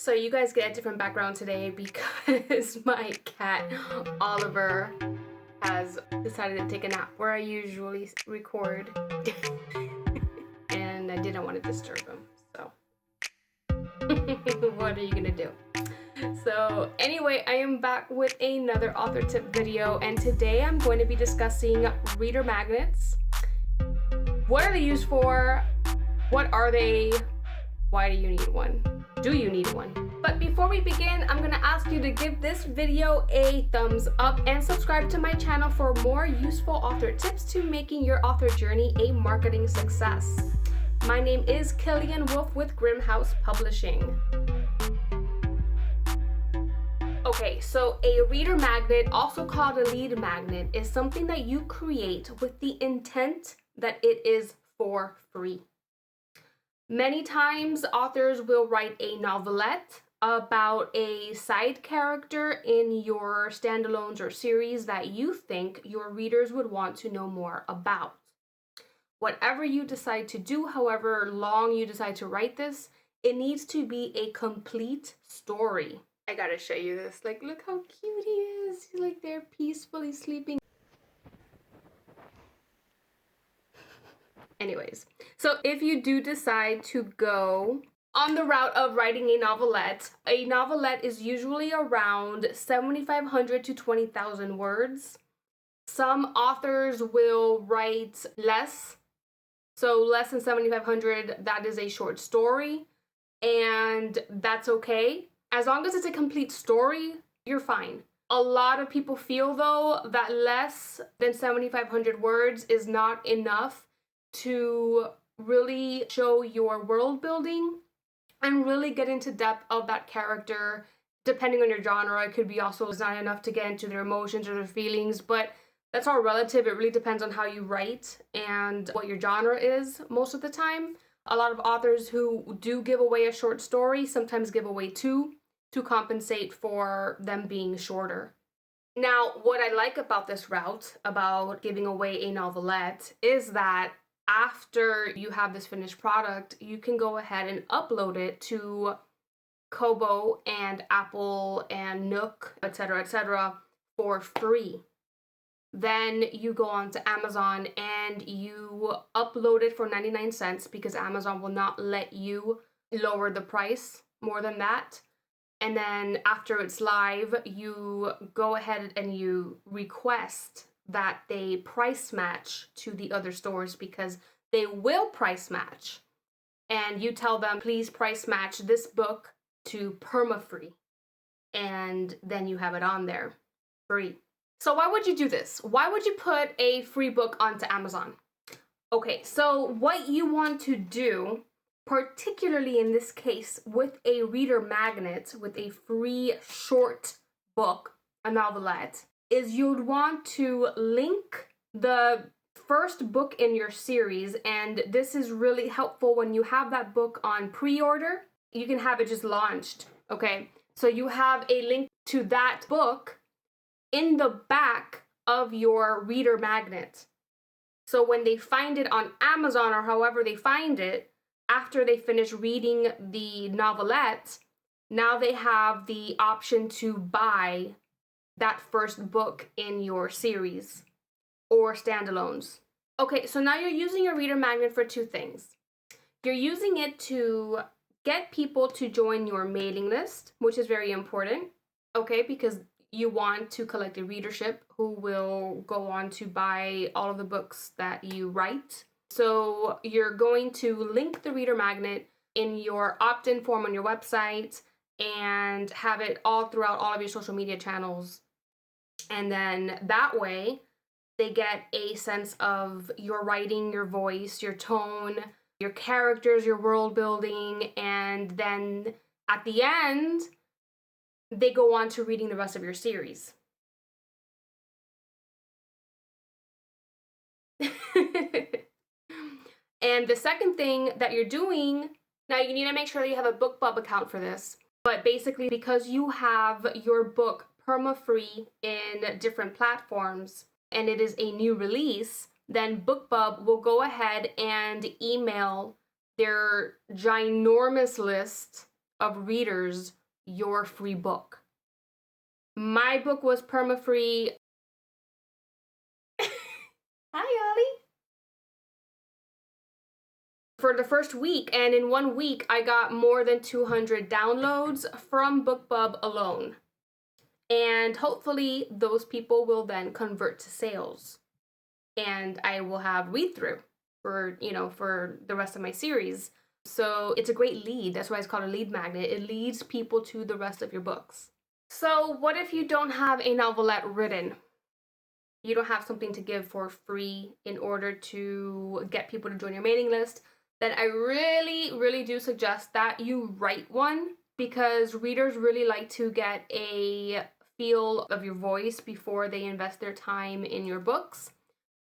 So you guys get a different background today because my cat Oliver has decided to take a nap where I usually record and I didn't want to disturb him, so what are you gonna do? So anyway, I am back with another author tip video, and today I'm going to be discussing reader magnets. What are they used for? What are they? Why do you need one? Do you need one? But before we begin, I'm gonna ask you to give this video a thumbs up and subscribe to my channel for more useful author tips to making your author journey a marketing success. My name is Killian Wolf with Grimhouse Publishing. Okay, so a reader magnet, also called a lead magnet, is something that you create with the intent that it is for free. Many times authors will write a novelette about a side character in your standalones or series that you think your readers would want to know more about. Whatever you decide to do, however long you decide to write this, it needs to be a complete story. I gotta show you this. Like, look how cute he is. He's like there peacefully sleeping. Anyways, so if you do decide to go on the route of writing a novelette is usually around 7,500 to 20,000 words. Some authors will write less, so less than 7,500, that is a short story, and that's okay. As long as it's a complete story, you're fine. A lot of people feel, though, that less than 7,500 words is not enough to really show your world building and really get into depth of that character. Depending on your genre, it could be also not enough to get into their emotions or their feelings, but that's all relative. It really depends on how you write and what your genre is most of the time. A lot of authors who do give away a short story sometimes give away two to compensate for them being shorter. Now, what I like about this route, about giving away a novelette, is that after you have this finished product, you can go ahead and upload it to Kobo and Apple and Nook, etc., for free. Then you go on to Amazon and you upload it for 99 cents because Amazon will not let you lower the price more than that. And then after it's live, you go ahead and you request that they price match to the other stores, because they will price match. And you tell them, please price match this book to perma-free. And then you have it on there, free. So why would you do this? Why would you put a free book onto Amazon? Okay, so what you want to do, particularly in this case with a reader magnet, with a free short book, a novelette, is you'd want to link the first book in your series, and this is really helpful when you have that book on pre-order. You can have it just launched, okay? So you have a link to that book in the back of your reader magnet. So when they find it on Amazon or however they find it, after they finish reading the novelette, now they have the option to buy that first book in your series or standalones. Okay, so now you're using your reader magnet for two things. You're using it to get people to join your mailing list, which is very important, okay, because you want to collect a readership who will go on to buy all of the books that you write. So you're going to link the reader magnet in your opt-in form on your website and have it all throughout all of your social media channels. And then that way they get a sense of your writing, your voice, your tone, your characters, your world building, and then at the end, they go on to reading the rest of your series. And the second thing that you're doing, now you need to make sure that you have a BookBub account for this, but basically because you have your book perma-free in different platforms and it is a new release, then BookBub will go ahead and email their ginormous list of readers your free book. My book was perma-free. Hi, Ollie. For the first week, and in 1 week, I got more than 200 downloads from BookBub alone. And hopefully those people will then convert to sales. And I will have read-through for, for the rest of my series. So it's a great lead. That's why it's called a lead magnet. It leads people to the rest of your books. So what if you don't have a novelette written? You don't have something to give for free in order to get people to join your mailing list. Then I really, really do suggest that you write one, because readers really like to get a feel of your voice before they invest their time in your books.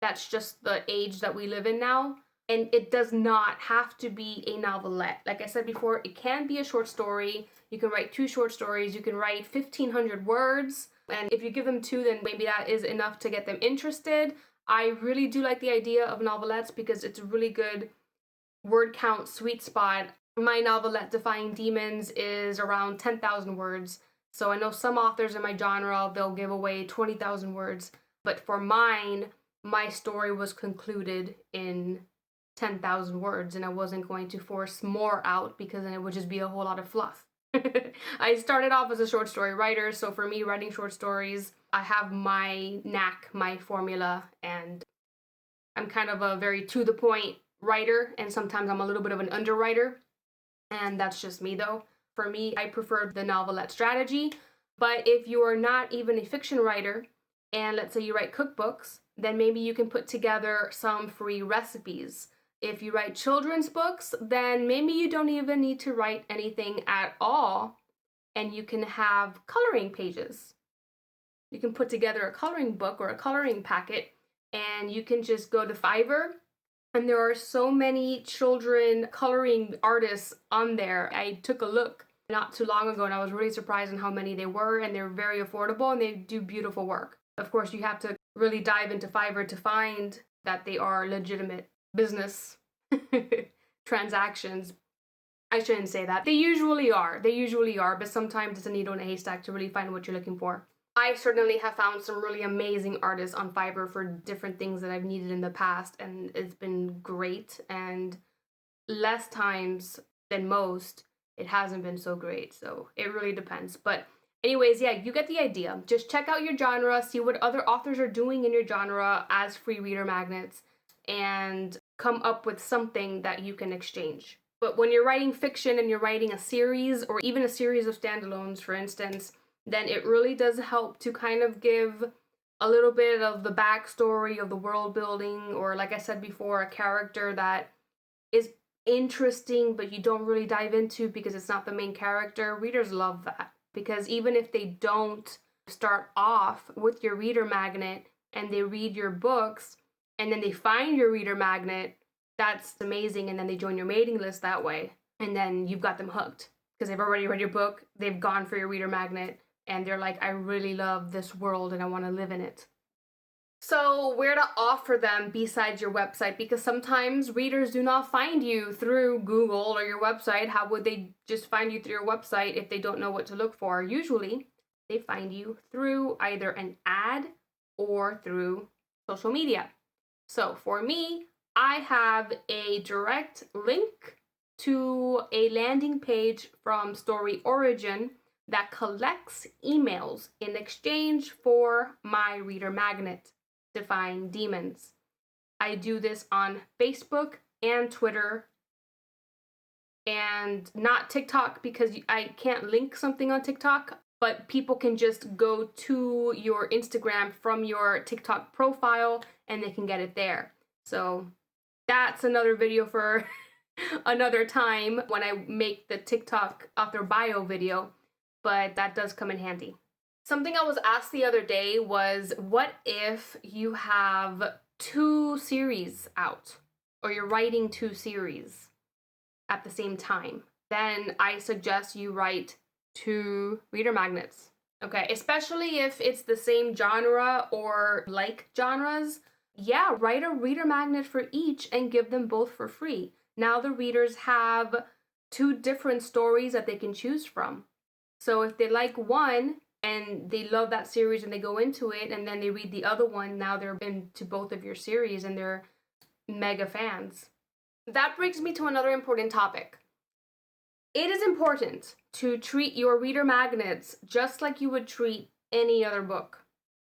That's just the age that we live in now. And it does not have to be a novelette. Like I said before, it can be a short story. You can write 2 short stories. You can write 1,500 words. And if you give them 2, then maybe that is enough to get them interested. I really do like the idea of novelettes because it's a really good word count sweet spot. My novelette, Defying Demons, is around 10,000 words. So I know some authors in my genre, they'll give away 20,000 words. But for mine, my story was concluded in 10,000 words, and I wasn't going to force more out because then it would just be a whole lot of fluff. I started off as a short story writer, so for me, writing short stories, I have my knack, my formula, and I'm kind of a very to-the-point writer, and sometimes I'm a little bit of an underwriter, and that's just me though. For me, I prefer the novelette strategy, but if you are not even a fiction writer, and let's say you write cookbooks, then maybe you can put together some free recipes. If you write children's books, then maybe you don't even need to write anything at all, and you can have coloring pages. You can put together a coloring book or a coloring packet, and you can just go to Fiverr, and there are so many children coloring artists on there. I took a look not too long ago, and I was really surprised on how many they were, and they're very affordable, and they do beautiful work. Of course, you have to really dive into Fiverr to find that they are legitimate business transactions. I shouldn't say that. They usually are, but sometimes it's a needle in a haystack to really find what you're looking for. I certainly have found some really amazing artists on Fiverr for different things that I've needed in the past, and it's been great. And less times than most, it hasn't been so great. So it really depends. But anyways, yeah, you get the idea. Just check out your genre, see what other authors are doing in your genre as free reader magnets, and come up with something that you can exchange. But when you're writing fiction and you're writing a series, or even a series of standalones, for instance, then it really does help to kind of give a little bit of the backstory of the world building, or like I said before, a character that is interesting but you don't really dive into because it's not the main character. Readers love that, because even if they don't start off with your reader magnet and they read your books and then they find your reader magnet, that's amazing, and then they join your mailing list that way, and then you've got them hooked because they've already read your book, they've gone for your reader magnet, and they're like, I really love this world and I want to live in it. So where to offer them besides your website? Because sometimes readers do not find you through Google or your website. How would they just find you through your website if they don't know what to look for? Usually they find you through either an ad or through social media. So for me, I have a direct link to a landing page from Storyorigin that collects emails in exchange for my reader magnet, Defying Demons. I do this on Facebook and Twitter, and not TikTok because I can't link something on TikTok, but people can just go to your Instagram from your TikTok profile and they can get it there. So that's another video for another time when I make the TikTok author bio video, but that does come in handy. Something I was asked the other day was, what if you have 2 series out, or you're writing 2 series at the same time? Then I suggest you write 2 reader magnets. Okay, especially if it's the same genre or like genres. Yeah, write a reader magnet for each and give them both for free. Now the readers have two different stories that they can choose from. So if they like one and they love that series and they go into it and then they read the other one, now they're into both of your series and they're mega fans. That brings me to another important topic. It is important to treat your reader magnets just like you would treat any other book,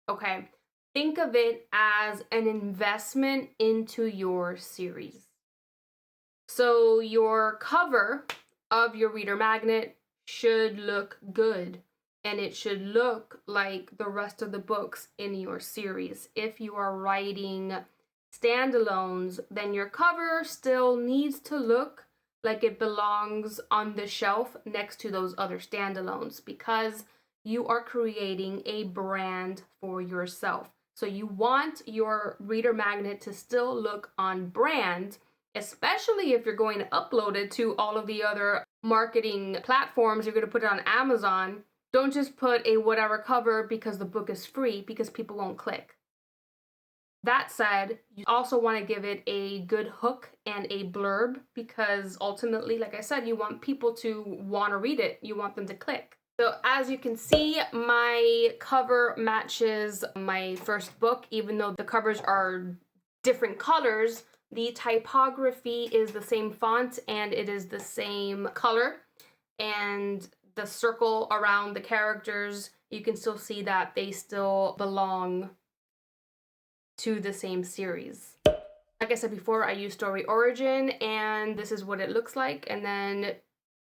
okay? Think of it as an investment into your series. So your cover of your reader magnet should look good, and it should look like the rest of the books in your series. If you are writing standalones, then your cover still needs to look like it belongs on the shelf next to those other standalones, because you are creating a brand for yourself. So you want your reader magnet to still look on brand, especially if you're going to upload it to all of the other marketing platforms. You're going to put it on Amazon. Don't just put a whatever cover because the book is free, because people won't click. That said, you also want to give it a good hook and a blurb, because ultimately, like I said, you want people to want to read it. You want them to click. So as you can see, my cover matches my first book. Even though the covers are different colors, the typography is the same font and it is the same color. And the circle around the characters, you can still see that they still belong to the same series. Like I said before, I use Storyorigin, and this is what it looks like. And then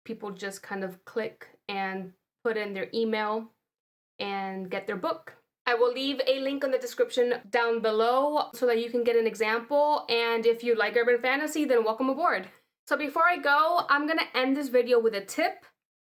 people just kind of click and put in their email and get their book. I will leave a link in the description down below so that you can get an example. And if you like urban fantasy, then welcome aboard. So before I go, I'm gonna end this video with a tip.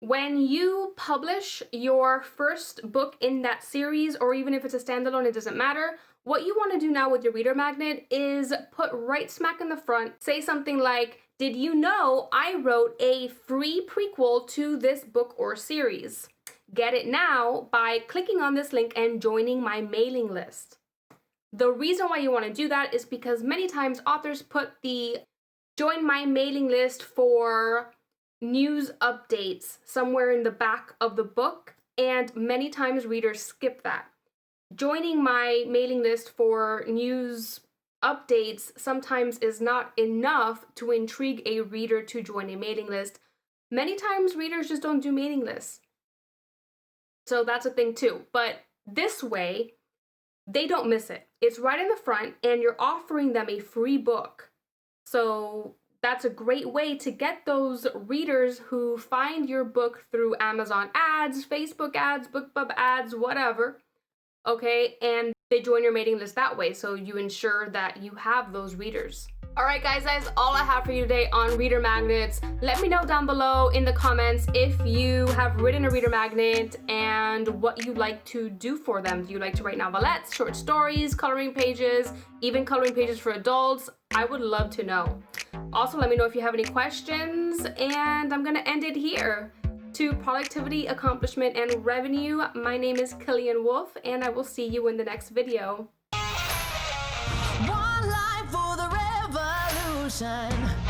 When you publish your first book in that series, or even if it's a standalone, it doesn't matter. What you want to do now with your reader magnet is put right smack in the front, say something like, "Did you know I wrote a free prequel to this book or series? Get it now by clicking on this link and joining my mailing list." The reason why you want to do that is because many times authors put the join my mailing list for news updates somewhere in the back of the book, and many times readers skip that. Joining my mailing list for news updates sometimes is not enough to intrigue a reader to join a mailing list. Many times readers just don't do mailing lists. So that's a thing too. But this way, they don't miss it. It's right in the front and you're offering them a free book. So that's a great way to get those readers who find your book through Amazon ads, Facebook ads, BookBub ads, whatever. Okay, and they join your mailing list that way, so you ensure that you have those readers. All right, guys, that's all I have for you today on reader magnets. Let me know down below in the comments if you have written a reader magnet and what you like to do for them. Do you like to write novelettes, short stories, coloring pages, even coloring pages for adults? I would love to know. Also, let me know if you have any questions, and I'm gonna end it here. To productivity, accomplishment, and revenue, my name is Killian Wolf, and I will see you in the next video. One life for the revolution.